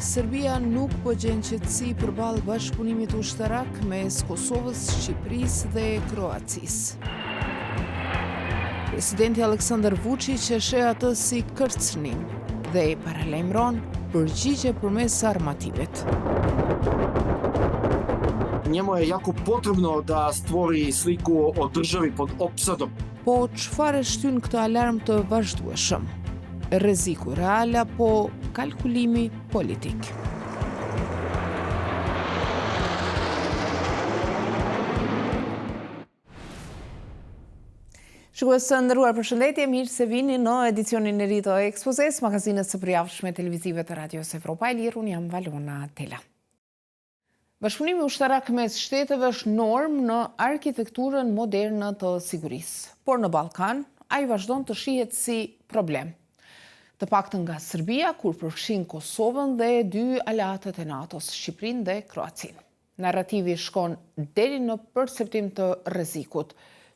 Serbia nuk po gjen qetësi përballë bashkëpunimit ushtarak mes Kosovës, Shqipërisë dhe Kroacisë. Presidenti Aleksandar Vučić e sheh atë si kërcënim dhe e paralajmëron përgjigje përmes armativet. Njemu je jako potrebno da stvori sliku o državi pod opsadom. Po çfarë shtyn këtë alarm të vazhdueshëm? Rreziku real apo kalkulimi politik? Shikues të nderuar, përshëndetje, mirë se vini në edicionin e ri të Ekspozes, magazinës së përjavshme televizive të Radios Evropa e Lirë. Unë jam Valona Tela. Bashkëpunimi ushtarak mes shteteve është normë në arkitekturën moderne të sigurisë, por në Ballkan ai vazhdon të shihet si problem. Të paktën nga Serbia, kur përfshin Kosovën dhe dy aleatët e NATO-s, Shqipërinë dhe Kroacinë. Narrativi shkon deri në perceptim të rrezikut,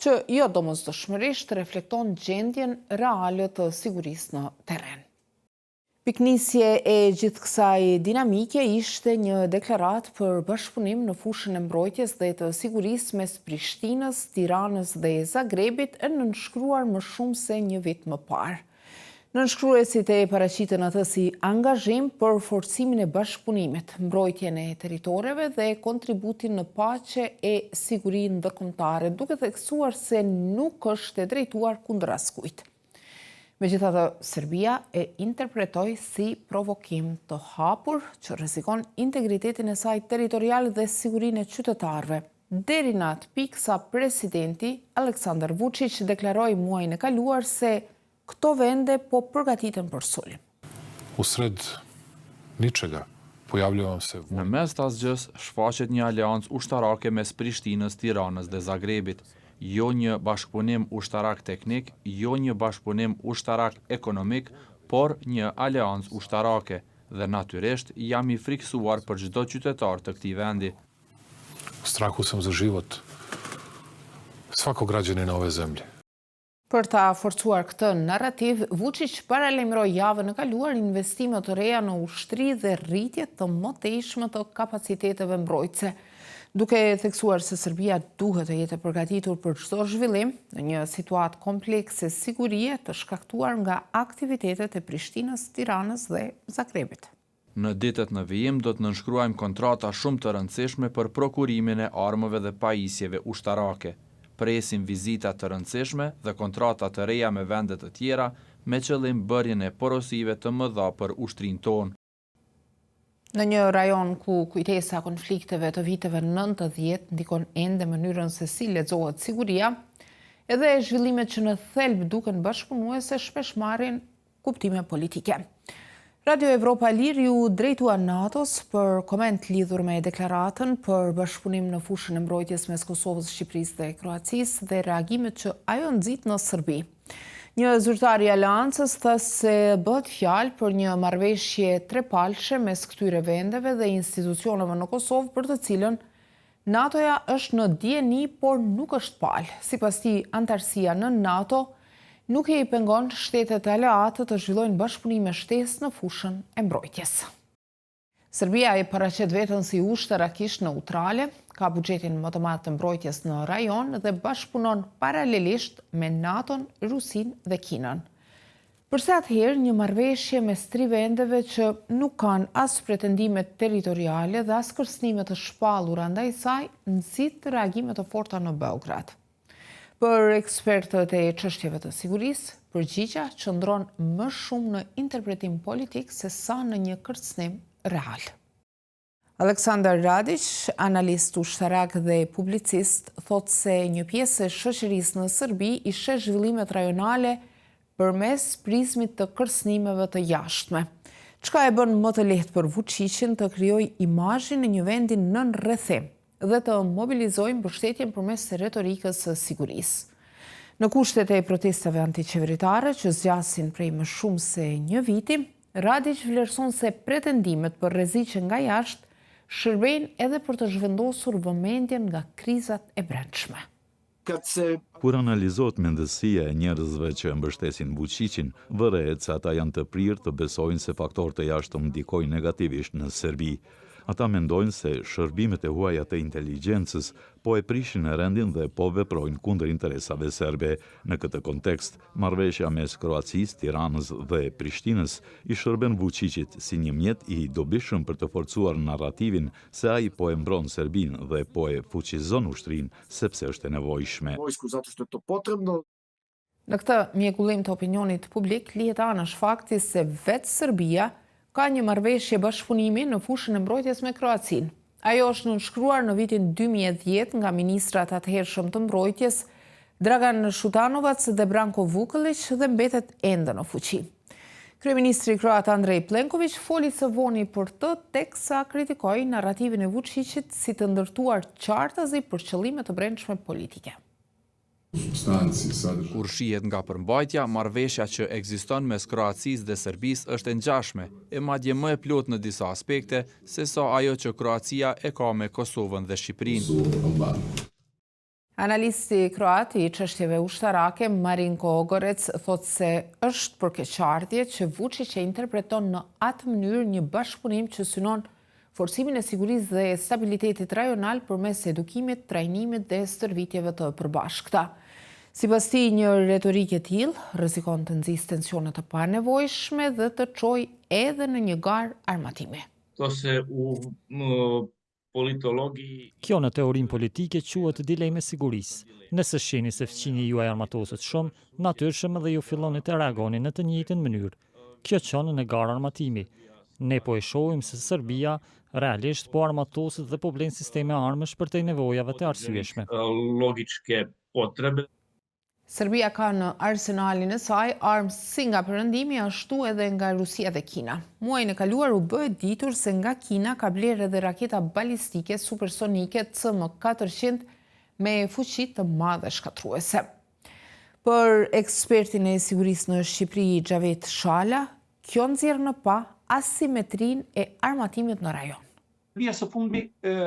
që jo domosdoshmërisht reflekton gjendjen reale të sigurisë në terren. Piknisje e gjithë kësaj dinamike ishte një deklaratë për bashkëpunim në fushën e mbrojtjes dhe të sigurisë mes Prishtinës, Tiranës dhe Zagrebit, e nënshkruar më shumë se një vit më parë. Nënshkruesit e paraqitën atë si angazhim për forcimin e bashkëpunimit, mbrojtjen e territoreve dhe kontributin në paqe e siguri ndërkombëtare, duke theksuar se nuk është e drejtuar kundër askujt. Megjithatë, Serbia e interpretoi si provokim të hapur që rrezikon integritetin e saj territorial dhe sigurinë e qytetarëve, deri në atë pikë sa presidenti Aleksandar Vučić deklaroi muajin e kaluar se këto vende po përgatiten për sulm. Usred ničega pojavljujem se... Në mes të asgjës shfaqet një aleancë ushtarake mes Prishtinës, Tiranës dhe Zagrebit. Jo një bashkëpunim ushtarak teknik, jo një bashkëpunim ushtarak ekonomik, por një aleancë ushtarake. Dhe natyrisht jam i friksuar për çdo qytetar të këtij vendi. Strahu sam za život svakog građanina ove zemlje. Për ta forcuar këtë narrativ, Vučić paralajmëroi javën e kaluar investime të reja në ushtri dhe rritje të mëtejshme të kapaciteteve mbrojtëse, duke theksuar se Serbia duhet të jetë e përgatitur për çdo zhvillim në një situatë komplekse sigurie të shkaktuar nga aktivitetet e Prishtinës, Tiranës dhe Zagrebit. Në ditët në vijim do të nënshkruajmë kontrata shumë të rëndësishme për prokurimin e armëve dhe pajisjeve ushtarake. Presim vizita të rëndësishme dhe kontrata të reja me vende të tjera me qëllim bërjen e porosive të mëdha për ushtrinë tonë. Në një rajon ku kujtesa konflikteve të viteve 90 ndikon ende mënyrën se si lexohet siguria, edhe zhvillimet që në thelb duken bashkëpunuese shpesh marrin kuptime politike. Radio Evropa e Lirë ju drejtua NATO-s për koment lidhur me deklaratën për bashkëpunim në fushën e mbrojtjes mes Kosovës, Shqipërisë dhe Kroacisë dhe reagimet që ajo nxit në Serbi. Një zyrtar i aleancës tha se bëhet fjalë për një marrëveshje trepalshe mes këtyre vendeve dhe institucioneve në Kosovë, për të cilën NATO-ja është në dieni, por nuk është palë. Sipas tij, antarësia në NATO nuk e i pengon shtetet aleate të zhvillojnë bashkëpunime shtesë në fushën e mbrojtjes. Serbia e paraqet veten si ushtarakisht neutrale, ka buxhetin më të madh të mbrojtjes në rajon dhe bashkëpunon paralelisht me NATO-n, Rusinë dhe Kinën. Përse atëherë një marrëveshje mes tri vendeve që nuk kanë as pretendime territoriale dhe as kërcënime të shpallura ndaj saj, nxit reagime të forta në Beograd. Për ekspertët e çështjeve të sigurisë, përgjigja qëndron më shumë në interpretim politik se sa në një kërcënim real. Aleksandar Radić, analist ushtarak dhe publicist, thotë se një pjesë e shoqërisë në Serbi i sheh zhvillimet rajonale përmes prizmit të kërcënimeve të jashtme. Çka e bën më të lehtë për Vučićin të krijojë imazhin e një vendi nën rrethim dhe të mobilizojnë mbështetjen përmes retorikës së sigurisë. Në kushtet e protestave antiqeveritare që zgjasin prej më shumë se një viti, Radić vlerëson se pretendimet për rreziqe nga jashtë shërbejnë edhe për të zhvendosur vëmendjen nga krizat e brendshme. Kur analizohet mendësia e njerëzve që mbështesin Vučićin, vërehet se ata janë të prirë të besojnë se faktorët e jashtëm ndikojnë negativisht në Serbi. Ata mendojnë se shërbimet e huaja të inteligjencës po e prishin rendin dhe po veprojnë kundër interesave serbe. Në këtë kontekst, marrëveshja mes Kroacisë, Tiranës dhe Prishtinës i shërben Vučićit si një mjet i dobishëm për të forcuar narrativin se ai po e mbron Serbinë dhe po e fuqizon ushtrinë sepse është e nevojshme. Në këtë mjekullim të opinionit publik, lihet anësh fakti se vetë Serbia ka një marrëveshje bashkëpunimi në fushën e mbrojtjes me Kroacinë. Ajo është nënshkruar në vitin 2010 nga ministrat atëhershëm të mbrojtjes Dragan Šutanovac dhe Branko Vukelić dhe mbetet ende në fuqi. Kryeministri kroat Andrej Plenković foli së voni për të teksa kritikoi narrativin e Vučićit si të ndërtuar qartazi për qëllime të brendshme politike. Kur shihet nga përmbajtja, marrëveshja që ekziston mes Kroacisë dhe Serbisë është e ngjashme, e madje më e plot në disa aspekte se sa ajo që Kroacia e ka me Kosovën dhe Shqipërinë. Analisti kroat i çështjeve ushtarake Marinko Ogorec thotë se është përkeqardhje që Vučić e interpreton në atë mënyrë një bashkëpunim që synon forcimin e sigurisë dhe stabilitetit rajonal përmes edukimit, trajnimit dhe stërvitjeve të përbashkëta. Sipas tij, një retorikë e tillë rrezikon të nxjisë tensione të panevojshme dhe të çojë edhe në një garë armatimi. Kjo në teorinë politike quhet dileme sigurisë. Nëse shihni se fëmijët juaj armatoset shumë, natyrshëm edhe ju filloni të reagoni në të njëjtën mënyrë. Kjo çon në garë armatimi. Ne po e shohim se Serbia realisht po armatoset dhe po blen sisteme armësh për të nevojave të arsyeshme. Serbia ka në arsenalin e saj armë si nga perëndimi ashtu edhe nga Rusia dhe Kina. Muajin e kaluar u bë e ditur se nga Kina ka blerë edhe raketa balistike supersonike CM-400 me fuqi të madhe shkatruese. Për ekspertin e sigurisë në Shqipëri, Xhavet Shala, kjo nxjerr në pa asimetrinë e armatimit në rajon. Serbia së fundmi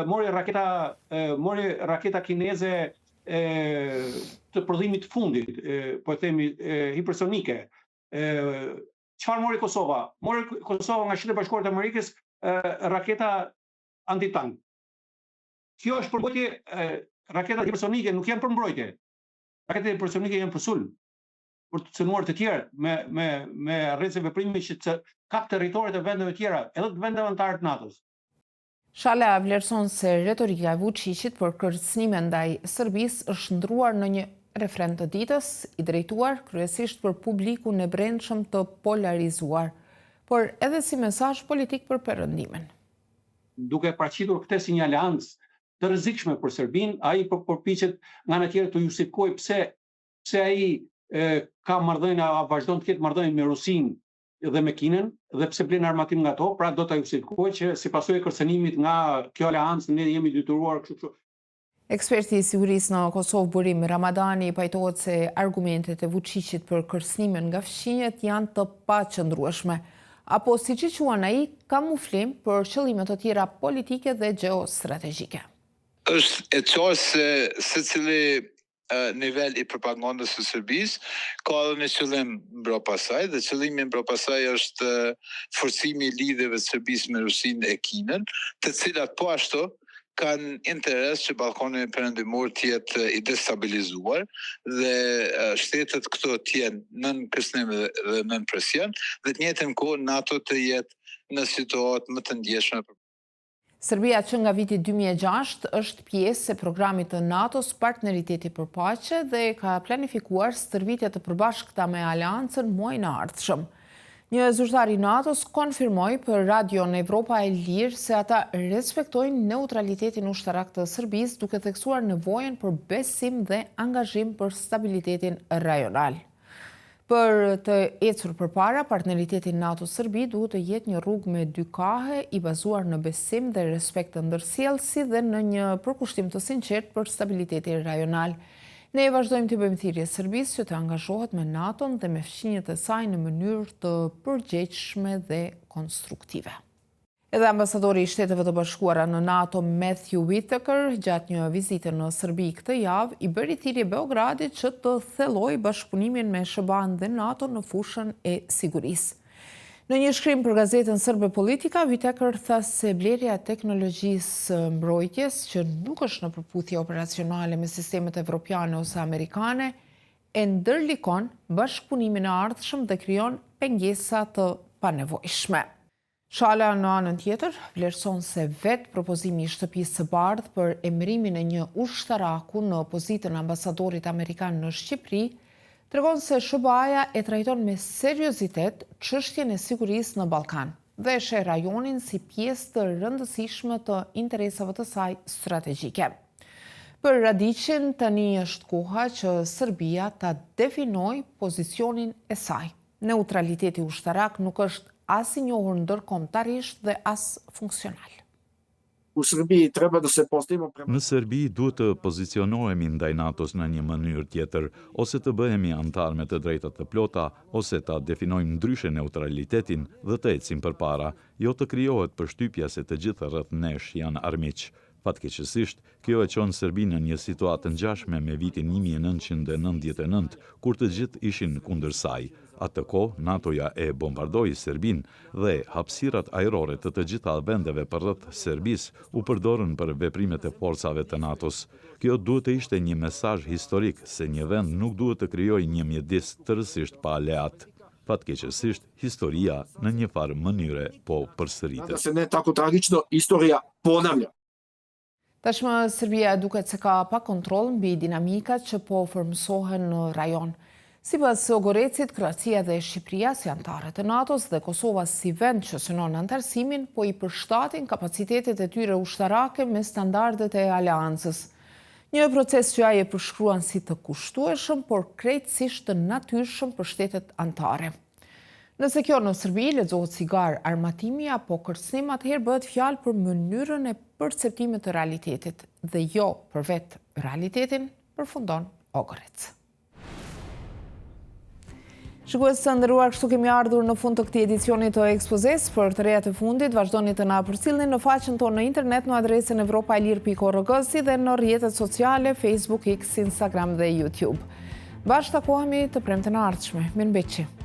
mori raketa kineze të prodhimit fundit, po e themi hipersonike. Çfarë mori Kosova? Mori Kosova nga Shtetet Bashkuara të Amerikës raketa antitank. Kjo është përmbrojtje, raketat hipersonike nuk janë për mbrojtje. Raketat hipersonike janë për sulm, për të cënuar të tjerë me rrezë veprimi që të kap territoret e vendeve tjera, edhe të vendeve anëtare të NATO-s. Shala vlerëson se retorika e Vučićit për kërcënime ndaj Serbisë është ndruar në një refren të ditës, i drejtuar kryesisht për publikun e brendshëm të polarizuar, por edhe si mesazh politik për perëndimin. Duke paraqitur këtë si një aleancë të rrezikshme për Serbinë, ai përpiqet nga ana tjetër të justifikojë pse ai ka marrëdhënie, vazhdon të ketë marrëdhënie me Rusinë dhe me Kinën, dhe pse blen armatim nga to, pra do ta justifikojë që si pasojë e kërcënimit nga kjo aleancë ne jemi detyruar kështu. Eksperti i sigurisë në Kosovë Burim Ramadani pajtohet se argumentet e Vučićit për kërcënimin nga fqinjet janë të paqëndrueshme, apo siç i quan ai, kamuflim për qëllime të tjera politike dhe gjeostrategjike. Është e qartë se secili nivel i propagandës së Serbisë ka edhe një qëllim mbrapa saj, dhe qëllimi mbrapa saj është forcimi i lidhjeve të Serbisë me Rusinë e Kinën, të cilat po ashtu kanë interes që Ballkani Perëndimor të jetë i destabilizuar dhe shtetet këto të jenë nën kërcënim dhe nën presion, dhe të njëjtën kohë NATO të jetë në situatë më të ndjeshme. Serbia që nga viti 2006 është pjesë e programit të NATO-s Partneriteti për Paqe dhe ka planifikuar stërvitje të përbashkëta me aleancën muajin e ardhshëm. Një zyrtar i NATO-s konfirmoi për radion Evropa e Lirë se ata respektojnë neutralitetin ushtarak të Serbisë, duke theksuar nevojën për besim dhe angazhim për stabilitetin rajonal. Për të ecur përpara, partneriteti NATO-Serbi duhet të jetë një rrugë me dy kahe i bazuar në besim dhe respekt të ndërsjellësi dhe në një përkushtim të sinqert për stabilitetin rajonal. Ne vazhdojmë të bëjmë thirrje Serbisë që të angazhohet me NATO-n dhe me fqinjet e saj në mënyrë të përgjegjshme dhe konstruktive. Edhe ambasadori i Shteteve të Bashkuara në NATO Matthew Whitaker gjatë një vizite në Serbi këtë javë i bëri thirrje Beogradit që të thellojë bashkëpunimin me SHBA-n dhe NATO në fushën e sigurisë. Në një shkrim për gazetën serbe Politika, Whitaker tha se blerja e teknologjisë mbrojtjes, që nuk është në përputhje operacionale me sistemet evropiane ose amerikane, e ndërlikon bashkëpunimin e ardhshëm dhe krijon pengesa të panevojshme. Shala në anën tjetër vlerëson se vetë propozimi i Shtëpisë së Bardhë për emërimin e një ushtaraku në pozitën e ambasadorit amerikan në Shqipëri tregon se SHBA-ja e trajton me seriozitet çështjen e sigurisë në Ballkan dhe e sheh rajonin si pjesë të rëndësishme të interesave të saj strategjike. Për Radićin tani është koha që Serbia ta definojë pozicionin e saj. Neutraliteti ushtarak nuk është as i njohur ndërkombëtarisht dhe as funksional. U Serbi treba da se postavimo prema... Në Serbi duhet të pozicionohemi ndaj NATO-s në një mënyrë tjetër, ose të bëhemi antar me të drejtat të plota, ose ta definojmë ndryshe neutralitetin dhe të ecim përpara, jo të krijohet përshtypja se të gjithë rreth nesh janë armiq. Fatkeqësisht, kjo e çon Serbinë në një situatë ngjashme me vitin 1999, kur të gjithë ishin kundër saj. Atë kohë, NATO-ja e bombardoi Serbinë dhe hapësirat ajrore të të gjitha vendeve përreth Serbisë u përdorën për veprimet e forcave të NATO-s. Kjo duhet të ishte një mesazh historik se një vend nuk duhet të krijojë një mjedis tërësisht pa aleat. Fatkeqësisht, historia në një farë mënyre po përsëritet. Se ne tako tragično, historia ponavlja. Tashmë Serbia duket se ka pa kontroll mbi dinamikat që po formësohen në rajon. Sipas Ogorecit, Kroacia dhe Shqipëria si anëtare të NATO-s dhe Kosova si vend që synon antarësimin, po i përshtatin kapacitetet e tyre ushtarake me standardet e aleancës. Një proces që ai e përshkruan si të kushtueshëm, por krejtësisht të natyrshëm për shtetet anëtare. Nëse kjo në Serbi lexohet si garë armatimi apo kërcënim, atëherë bëhet fjalë për mënyrën e perceptimit të realitetit dhe jo për vetë realitetin, përfundon Ogorec. Shikues të nderuar, kështu kemi ardhur në fund të këtij edicioni të Ekspozes. Për të rejat e fundit, vazhdoni të na përcjellni në faqen tonë në internet në adresën evropailir.org si dhe në rrjetet sociale Facebook, X, Instagram dhe YouTube. Bashkë takohemi të premten e ardhshme. Mirëmbëjtje.